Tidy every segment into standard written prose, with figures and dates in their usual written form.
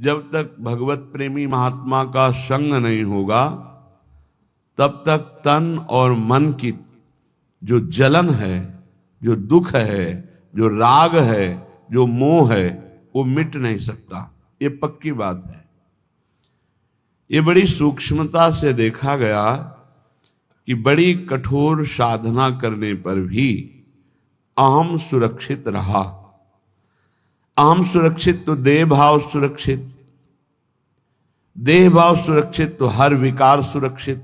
जब तक भगवत प्रेमी महात्मा का संग नहीं होगा तब तक तन और मन की जो जलन है, जो दुख है, जो राग है, जो मोह है, वो मिट नहीं सकता। ये पक्की बात है। ये बड़ी सूक्ष्मता से देखा गया कि बड़ी कठोर साधना करने पर भी अहम सुरक्षित रहा। अहम सुरक्षित तो देह भाव सुरक्षित, देह भाव सुरक्षित तो हर विकार सुरक्षित।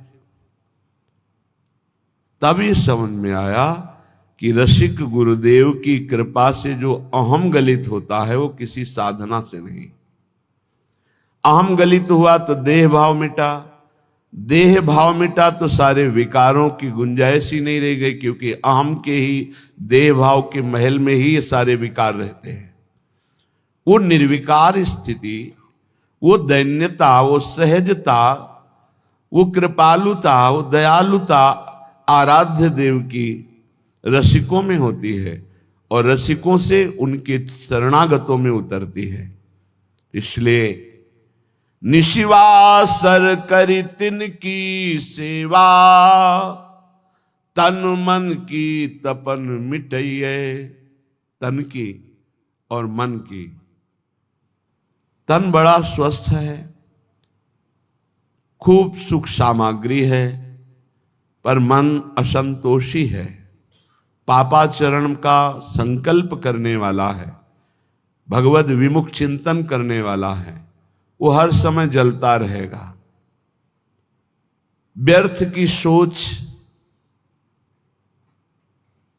तभी समझ में आया कि रसिक गुरुदेव की कृपा से जो अहम गलित होता है वो किसी साधना से नहीं। अहम गलित हुआ तो देह भाव मिटा, देह भाव मिटा तो सारे विकारों की गुंजाइश ही नहीं रह गई, क्योंकि अहम के ही देह भाव के महल में ही ये सारे विकार रहते हैं। वो निर्विकार स्थिति, वो दैन्यता, वो सहजता, वो कृपालुता, वो दयालुता आराध्य देव की रसिकों में होती है और रसिकों से उनके शरणागतों में उतरती है। इसलिए निशिवासर करी तिन की सेवा, तन मन की तपन मिटइये। तन की और मन की। तन बड़ा स्वस्थ है, खूब सुख सामग्री है, पर मन असंतोषी है, पापाचरण का संकल्प करने वाला है, भगवद विमुख चिंतन करने वाला है। वो हर समय जलता रहेगा। व्यर्थ की सोच,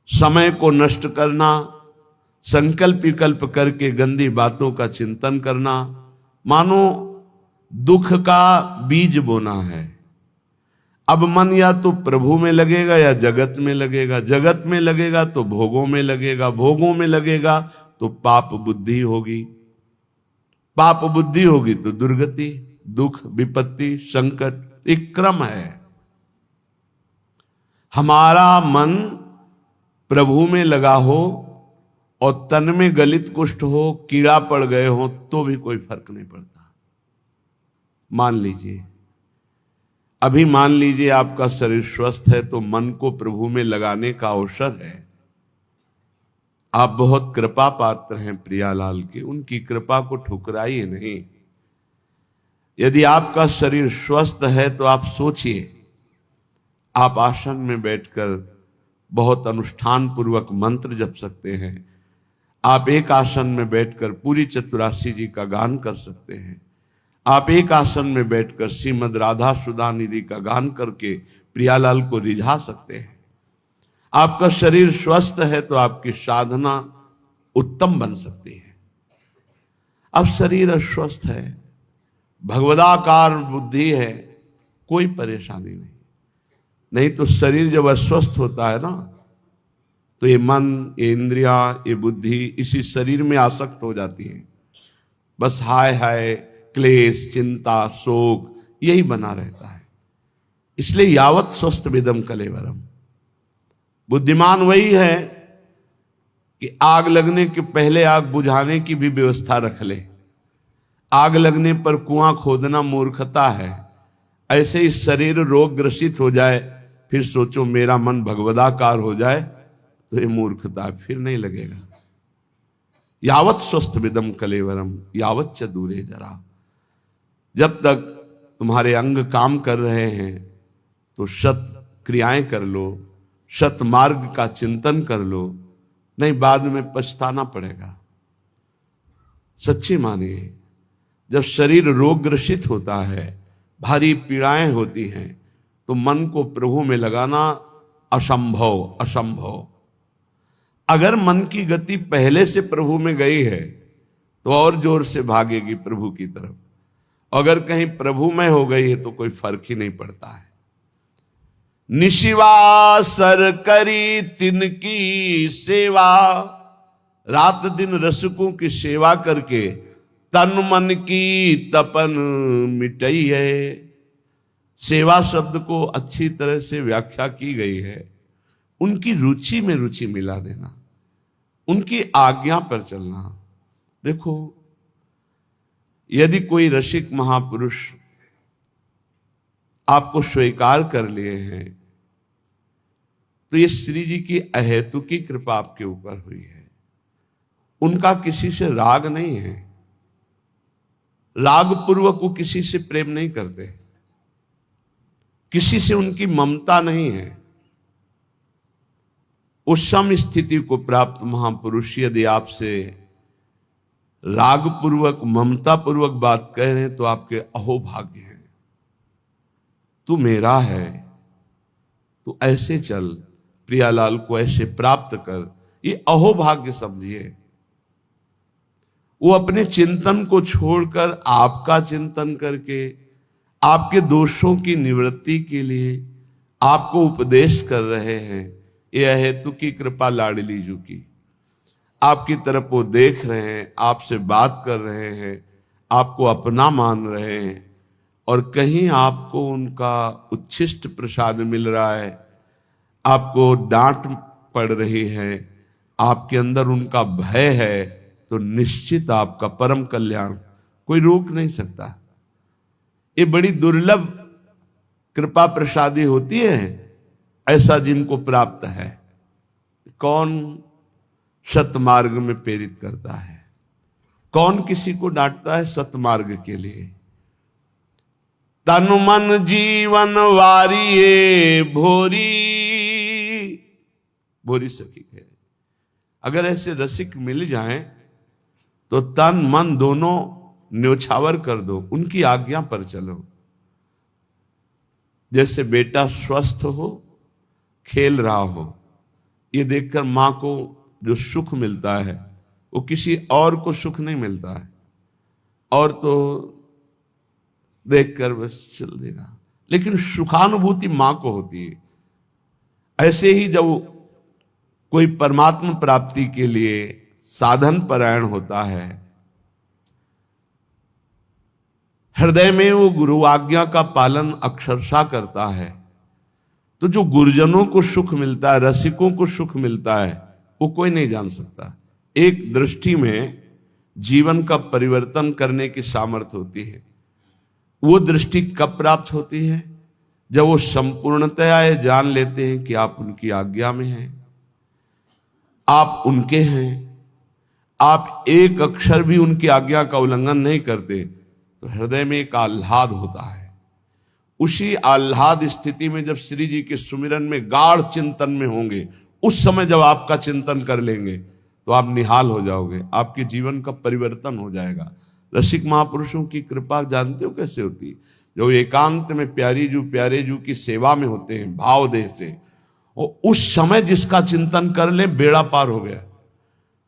समय को नष्ट करना, संकल्प विकल्प करके गंदी बातों का चिंतन करना, मानो दुख का बीज बोना है। अब मन या तो प्रभु में लगेगा या जगत में लगेगा, जगत में लगेगा तो भोगों में लगेगा, भोगों में लगेगा तो पाप बुद्धि होगी, पाप बुद्धि होगी तो दुर्गति, दुख, विपत्ति, संकट। एक क्रम है। हमारा मन प्रभु में लगा हो और तन में गलित कुष्ठ हो, कीड़ा पड़ गए हो, तो भी कोई फर्क नहीं पड़ता। मान लीजिए, अभी मान लीजिए आपका शरीर स्वस्थ है तो मन को प्रभु में लगाने का अवसर है। आप बहुत कृपा पात्र हैं प्रियालाल के, उनकी कृपा को ठुकराइए नहीं। यदि आपका शरीर स्वस्थ है तो आप सोचिए, आप आसन में बैठकर बहुत अनुष्ठान पूर्वक मंत्र जप सकते हैं। आप एक आसन में बैठकर पूरी चतुरासी जी का गान कर सकते हैं। आप एक आसन में बैठकर श्रीमद राधा सुधा निधि का गान करके प्रियालाल को रिझा सकते हैं। आपका शरीर स्वस्थ है तो आपकी साधना उत्तम बन सकती है। अब शरीर अस्वस्थ है, भगवदाकार बुद्धि है, कोई परेशानी नहीं। नहीं तो शरीर जब अस्वस्थ होता है ना, तो ये मन, ये इंद्रियां, ये बुद्धि इसी शरीर में आसक्त हो जाती है। बस हाय हाय, क्लेश, चिंता, शोक यही बना रहता है। इसलिए यावत स्वस्थ विदम कलेवरम। बुद्धिमान वही है कि आग लगने के पहले आग बुझाने की भी व्यवस्था रख ले। आग लगने पर कुआं खोदना मूर्खता है। ऐसे ही शरीर रोग ग्रसित हो जाए, फिर सोचो मेरा मन भगवदाकार हो जाए, तो ये मूर्खता, फिर नहीं लगेगा। यावत स्वस्थ विदम कलेवरम यावत च दूरे जरा। जब तक तुम्हारे अंग काम कर रहे हैं तो सत क्रियाएं कर लो, सत मार्ग का चिंतन कर लो, नहीं बाद में पछताना पड़ेगा। सच्ची मानिए, जब शरीर रोग ग्रसित होता है, भारी पीड़ाएं होती हैं, तो मन को प्रभु में लगाना असंभव, असंभव। अगर मन की गति पहले से प्रभु में गई है तो और जोर से भागेगी प्रभु की तरफ। अगर कहीं प्रभु में हो गई है तो कोई फर्क ही नहीं पड़ता है। निशिवासर करी तिनकी सेवा, रात दिन रसिकों की सेवा करके तन मन की तपन मिटई है। सेवा शब्द को अच्छी तरह से व्याख्या की गई है, उनकी रुचि में रुचि मिला देना, उनकी आज्ञा पर चलना। देखो, यदि कोई रसिक महापुरुष आपको स्वीकार कर लिए हैं तो ये श्री जी की अहेतुकी कृपा आपके ऊपर हुई है। उनका किसी से राग नहीं है, राग पूर्वक वो किसी से प्रेम नहीं करते, किसी से उनकी ममता नहीं है। उस सम स्थिति को प्राप्त महापुरुष यदि आपसे राग पूर्वक ममता पूर्वक बात कह रहे हैं तो आपके अहोभाग्य हैं। तू मेरा है, तू ऐसे चल, प्रियालाल को ऐसे प्राप्त कर, ये अहोभाग्य समझिए। वो अपने चिंतन को छोड़कर आपका चिंतन करके आपके दोषों की निवृत्ति के लिए आपको उपदेश कर रहे हैं। यह हेतु की कृपा लाडली जू की। आपकी तरफ वो देख रहे हैं, आपसे बात कर रहे हैं, आपको अपना मान रहे हैं, और कहीं आपको उनका उच्छिष्ट प्रसाद मिल रहा है, आपको डांट पड़ रही है, आपके अंदर उनका भय है, तो निश्चित आपका परम कल्याण कोई रोक नहीं सकता। ये बड़ी दुर्लभ कृपा प्रसादी होती है, ऐसा जिनको प्राप्त है। कौन सतमार्ग में प्रेरित करता है, कौन किसी को डांटता है सतमार्ग के लिए। तन मन जीवन वारिये भोरी, भोरी सखी कह, अगर ऐसे रसिक मिल जाएं तो तन मन दोनों न्योछावर कर दो, उनकी आज्ञा पर चलो। जैसे बेटा स्वस्थ हो, खेल रहा हो, ये देखकर मां को जो सुख मिलता है वो किसी और को सुख नहीं मिलता है, और तो देखकर बस चल देगा, लेकिन सुखानुभूति मां को होती है। ऐसे ही जब कोई परमात्मा प्राप्ति के लिए साधन परायण होता है, हृदय में वो गुरु आज्ञा का पालन अक्षरशः करता है, तो जो गुरुजनों को सुख मिलता है, रसिकों को सुख मिलता है, वो कोई नहीं जान सकता। एक दृष्टि में जीवन का परिवर्तन करने की सामर्थ्य होती है। वो दृष्टि कब प्राप्त होती है? जब वो संपूर्णतया ये जान लेते हैं कि आप उनकी आज्ञा में हैं, आप उनके हैं, आप एक अक्षर भी उनकी आज्ञा का उल्लंघन नहीं करते, तो हृदय में एक आह्लाद होता है। उसी आह्लाद स्थिति में जब श्री जी के सुमिरन में गाढ़ चिंतन में होंगे, उस समय जब आपका चिंतन कर लेंगे तो आप निहाल हो जाओगे, आपके जीवन का परिवर्तन हो जाएगा। रसिक महापुरुषों की कृपा जानते हो कैसे होती? जो एकांत में प्यारे जू की सेवा में होते हैं भाव देह से, और उस समय जिसका चिंतन कर ले बेड़ा पार हो गया।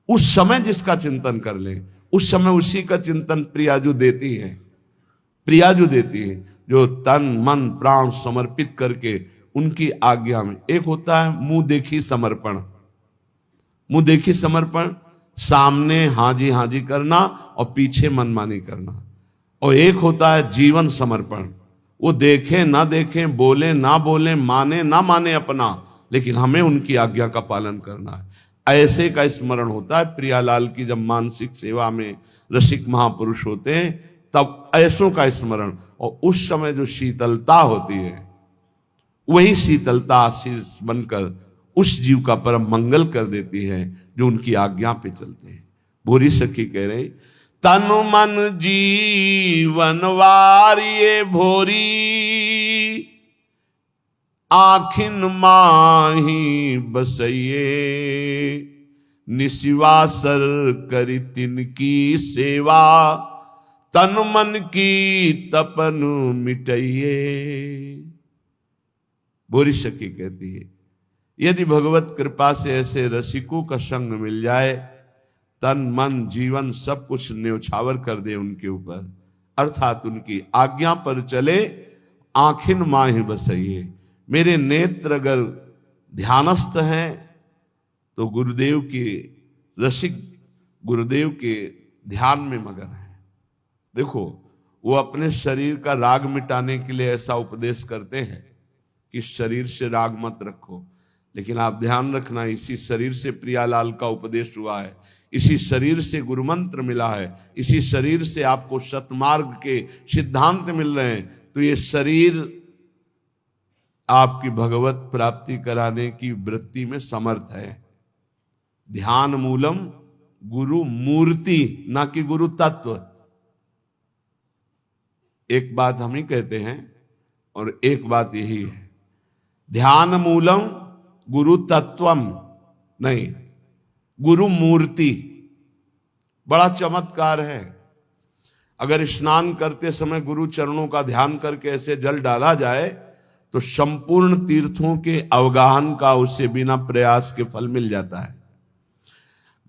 उस समय जिसका चिंतन कर ले, उस समय उसी का चिंतन प्रियाजू देती है, प्रियाजू देती है, जो तन मन प्राण समर्पित करके उनकी आज्ञा में। एक होता है मुंह देखी समर्पण, मुंह देखी समर्पण, सामने हाँ जी करना और पीछे मनमानी करना। और एक होता है जीवन समर्पण, वो देखें ना देखें, बोले ना बोले, माने ना माने अपना, लेकिन हमें उनकी आज्ञा का पालन करना है। ऐसे का स्मरण होता है प्रियालाल की। जब मानसिक सेवा में रसिक महापुरुष होते हैं तब ऐसों का स्मरण, और उस समय जो शीतलता होती है, वही शीतलता आशीष बनकर उस जीव का परम मंगल कर देती है जो उनकी आज्ञा पे चलते हैं। भूरी सखी कह रही, तन मन जीवन वारिये भोरी, आखिन माही बसइये, निशिवासर करी तिनकी सेवा, तन मन की तपन मिटइये। भूरी सखी कहती है, यदि भगवत कृपा से ऐसे रसिकों का संग मिल जाए, तन मन जीवन सब कुछ न्योछावर कर दे उनके ऊपर, अर्थात उनकी आज्ञा पर चले, आखिन माही बसइये। मेरे नेत्र अगर ध्यानस्थ हैं तो गुरुदेव के रसिक गुरुदेव के ध्यान में मगन है। देखो, वो अपने शरीर का राग मिटाने के लिए ऐसा उपदेश करते हैं कि शरीर से राग मत रखो, लेकिन आप ध्यान रखना, इसी शरीर से प्रियालाल का उपदेश हुआ है, इसी शरीर से गुरु मंत्र मिला है, इसी शरीर से आपको सतमार्ग के सिद्धांत मिल रहे हैं, तो ये शरीर आपकी भगवत प्राप्ति कराने की वृत्ति में समर्थ है। ध्यान मूलम गुरु मूर्ति, ना कि गुरु तत्व। एक बात हम ही कहते हैं और एक बात यही है, ध्यान मूलम गुरु तत्वम नहीं, गुरु मूर्ति। बड़ा चमत्कार है। अगर स्नान करते समय गुरु चरणों का ध्यान करके ऐसे जल डाला जाए तो संपूर्ण तीर्थों के अवगाहन का उसे बिना प्रयास के फल मिल जाता है।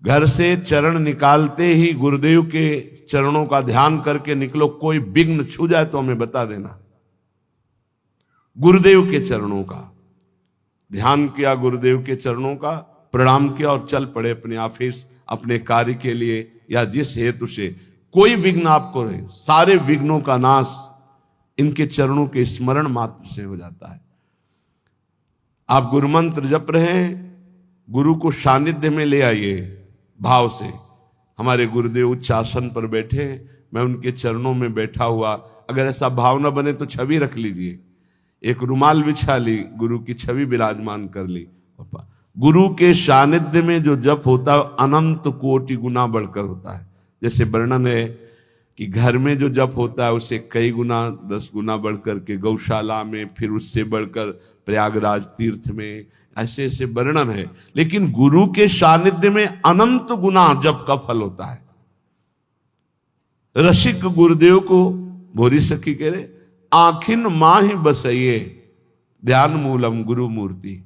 घर से चरण निकालते ही गुरुदेव के चरणों का ध्यान करके निकलो, कोई विघ्न छू जाए तो हमें बता देना। गुरुदेव के चरणों का ध्यान किया, गुरुदेव के चरणों का प्रणाम किया और चल पड़े अपने ऑफिस, अपने कार्य के लिए या जिस हेतु से। कोई विघ्न आपको रहे, सारे विघ्नों का नाश इनके चरणों के स्मरण मात्र से हो जाता है। आप गुरु मंत्र जप रहे हैं, गुरु को सानिध्य में ले आइए भाव से। हमारे गुरुदेव उच्च आसन पर बैठे हैं, मैं उनके चरणों में बैठा हुआ, अगर ऐसा भाव न बने तो छवि रख लीजिए, एक रुमाल बिछा ली, गुरु की छवि विराजमान कर ली। गुरु के सानिध्य में जो जप होता है अनंत कोटि गुना बढ़कर होता है। जैसे वर्णन है कि घर में जो जप होता है उसे कई गुना 10 गुना बढ़कर के गौशाला में, फिर उससे बढ़कर प्रयागराज तीर्थ में, ऐसे ऐसे वर्णन है। लेकिन गुरु के सानिध्य में अनंत गुना जप का फल होता है। रसिक गुरुदेव को भोरी सखी कह रहे, आखिन माहि बसइये, ध्यान मूलम गुरु मूर्ति,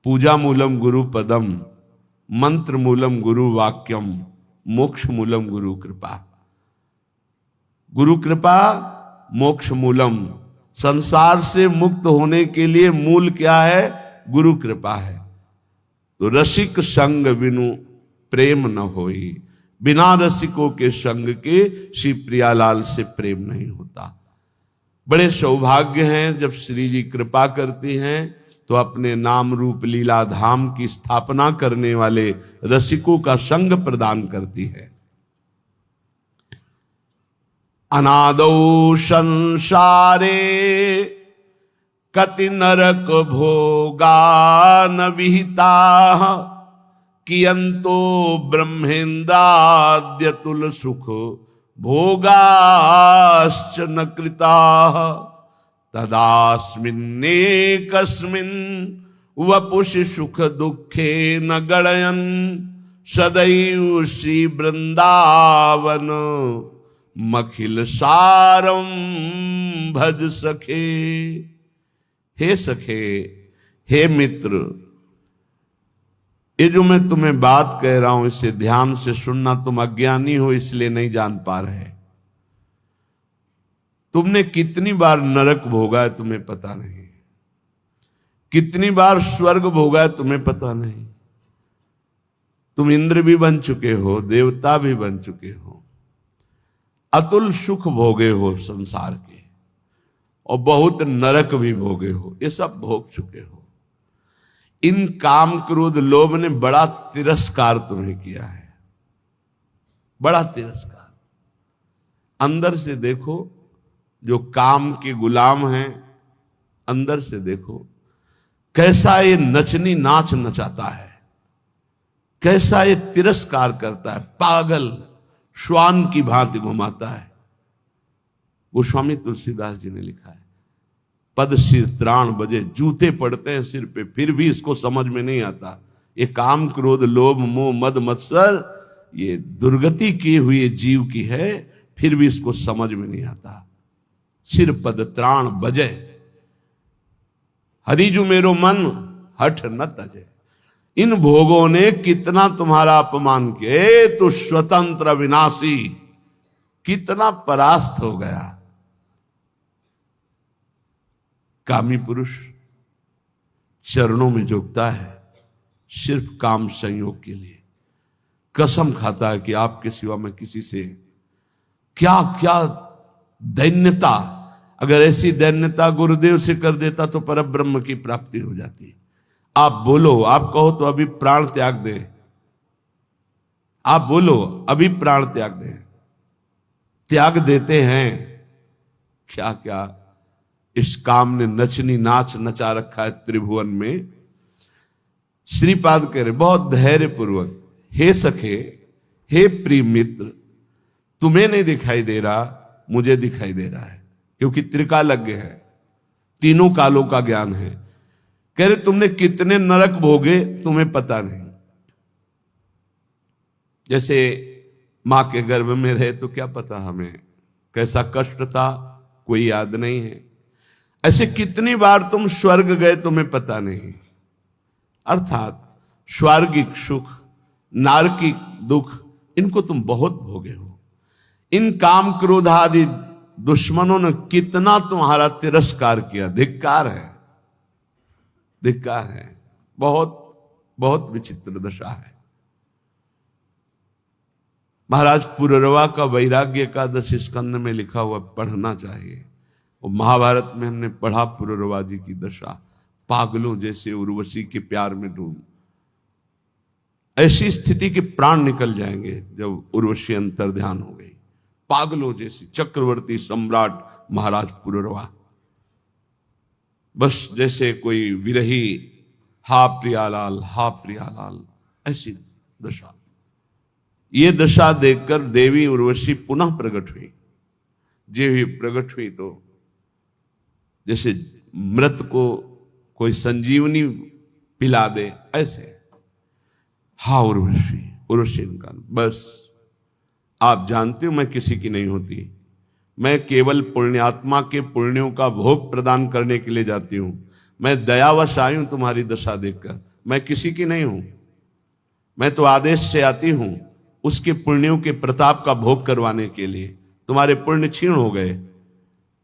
पूजा मूलम गुरु पदम, मंत्र मूलम गुरु वाक्यम, मोक्ष मूलम गुरु कृपा। गुरु कृपा मोक्ष मूलम। संसार से मुक्त होने के लिए मूल क्या है? गुरु कृपा है। तो रसिक संग बिनु प्रेम न होई, बिना रसिकों के संग के श्री प्रियालाल से प्रेम नहीं होता। बड़े सौभाग्य हैं जब श्री जी कृपा करती हैं तो अपने नाम रूप लीला धाम की स्थापना करने वाले रसिकों का संग प्रदान करती है। अनादौ संसारे कति नरक भोगा न विहिता, कियंतो ब्रह्मेन्द्राद्यतुल सुख भोगाश्च न कृता, तदास्मिन्नेकस्मिन् वपुषि सुख दुखे न गणयन्, सदैव श्री वृंदावन मखिल सारम भज सखे। हे सखे, हे मित्र, ये जो मैं तुम्हें बात कह रहा हूं इसे ध्यान से सुनना। तुम अज्ञानी हो इसलिए नहीं जान पा रहे। तुमने कितनी बार नरक भोगा है तुम्हें पता नहीं, कितनी बार स्वर्ग भोगा है तुम्हें पता नहीं। तुम इंद्र भी बन चुके हो, देवता भी बन चुके हो, अतुल सुख भोगे हो संसार के, और बहुत नरक भी भोगे हो। ये सब भोग चुके हो। इन काम क्रोध लोभ ने बड़ा तिरस्कार तुम्हें किया है, बड़ा तिरस्कार। अंदर से देखो, जो काम के गुलाम हैं, अंदर से देखो कैसा ये नचनी नाच नचाता है, कैसा ये तिरस्कार करता है, पागल श्वान की भांति घुमाता है। गोस्वामी तुलसीदास जी ने लिखा है, पद सिर त्राण बजे, जूते पड़ते हैं सिर पे, फिर भी इसको समझ में नहीं आता। ये काम क्रोध लोभ मोह मद मत्सर ये दुर्गति की हुई जीव की है, फिर भी इसको समझ में नहीं आता। सिर पद त्राण बजे, हरिजु मेरो मन हठ न तजे। इन भोगों ने कितना तुम्हारा अपमान किया, तो स्वतंत्र विनाशी कितना परास्त हो गया। कामी पुरुष चरणों में झुकता है सिर्फ काम संयोग के लिए, कसम खाता है कि आपके सिवा मैं किसी से, क्या क्या दैन्यता। अगर ऐसी दैन्यता गुरुदेव से कर देता तो परब्रह्म की प्राप्ति हो जाती। आप बोलो, आप कहो तो अभी प्राण त्याग दे, आप बोलो अभी प्राण त्याग दें, त्याग देते हैं। क्या क्या इस काम ने नचनी नाच नचा रखा है त्रिभुवन में। श्रीपाद कह रहे बहुत धैर्य पूर्वक, हे सखे, हे प्रिय मित्र, तुम्हें नहीं दिखाई दे रहा, मुझे दिखाई दे रहा है, क्योंकि त्रिकालज्ञ है, तीनों कालों का ज्ञान है। कह रहे तुमने कितने नरक भोगे तुम्हें पता नहीं। जैसे मां के गर्भ में रहे तो क्या पता हमें कैसा कष्ट था, कोई याद नहीं है। ऐसे कितनी बार तुम स्वर्ग गए तुम्हें पता नहीं। अर्थात स्वर्गिक सुख, नारकिक दुख, इनको तुम बहुत भोगे हो। इन काम क्रोध आदि दुश्मनों ने कितना तुम्हारा तिरस्कार किया। धिक्कार है, धिक्कार है। बहुत बहुत विचित्र दशा है। महाराज पुररवा का वैराग्य एकादश स्कंद में लिखा हुआ पढ़ना चाहिए। और महाभारत में हमने पढ़ा पुररवा जी की दशा, पागलों जैसे उर्वशी के प्यार में डूब। ऐसी स्थिति के प्राण निकल जाएंगे जब उर्वशी अंतर ध्यान हो गई। पागलों जैसी चक्रवर्ती सम्राट महाराज पुररवा, बस जैसे कोई विरही, हा प्रियालाल, हा प्रियालाल, ऐसी दशा। ये दशा देखकर देवी उर्वशी पुनः प्रकट हुई। जे भी प्रकट हुई तो जैसे मृत को कोई संजीवनी पिला दे, ऐसे हा उर्वशी, उर्वशी का बस आप जानते हो मैं किसी की नहीं होती। मैं केवल पुण्यात्मा के पुण्यों का भोग प्रदान करने के लिए जाती हूं। मैं दयावश आई हूं तुम्हारी दशा देखकर, मैं किसी की नहीं हूं। मैं तो आदेश से आती हूं उसके पुण्यों के प्रताप का भोग करवाने के लिए। तुम्हारे पुण्य क्षीण हो गए,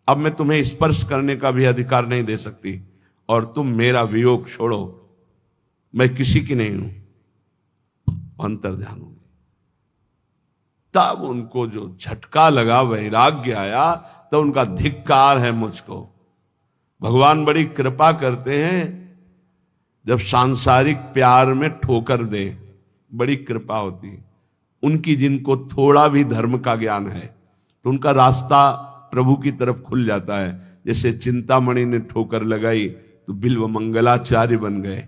अब मैं तुम्हें स्पर्श करने का भी अधिकार नहीं दे सकती, और तुम मेरा वियोग छोड़ो, मैं किसी की नहीं हूं। अंतर ध्यान हो। तब उनको जो झटका लगा, वैराग्य आया, तो उनका धिक्कार है मुझको। भगवान बड़ी कृपा करते हैं जब सांसारिक प्यार में ठोकर दे, बड़ी कृपा होती है उनकी। जिनको थोड़ा भी धर्म का ज्ञान है तो उनका रास्ता प्रभु की तरफ खुल जाता है। जैसे चिंतामणि ने ठोकर लगाई तो बिल्व मंगलाचार्य बन गए।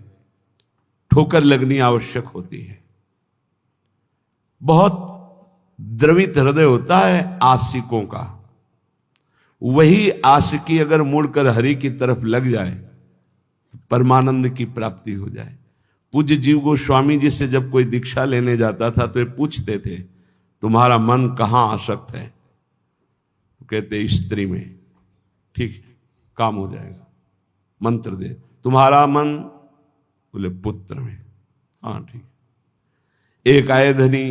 ठोकर लगनी आवश्यक होती है। बहुत द्रवित हृदय होता है आशिकों का। वही आशिकी अगर मुड़कर हरि की तरफ लग जाए तो परमानंद की प्राप्ति हो जाए। पूज्य जीव गोस्वामी जी से जब कोई दीक्षा लेने जाता था तो ये पूछते थे तुम्हारा मन कहाँ आसक्त है? तो कहते स्त्री में। ठीक है, काम हो जाएगा, मंत्र दे। तुम्हारा मन? बोले पुत्र में। हाँ ठीक। एक आए धनी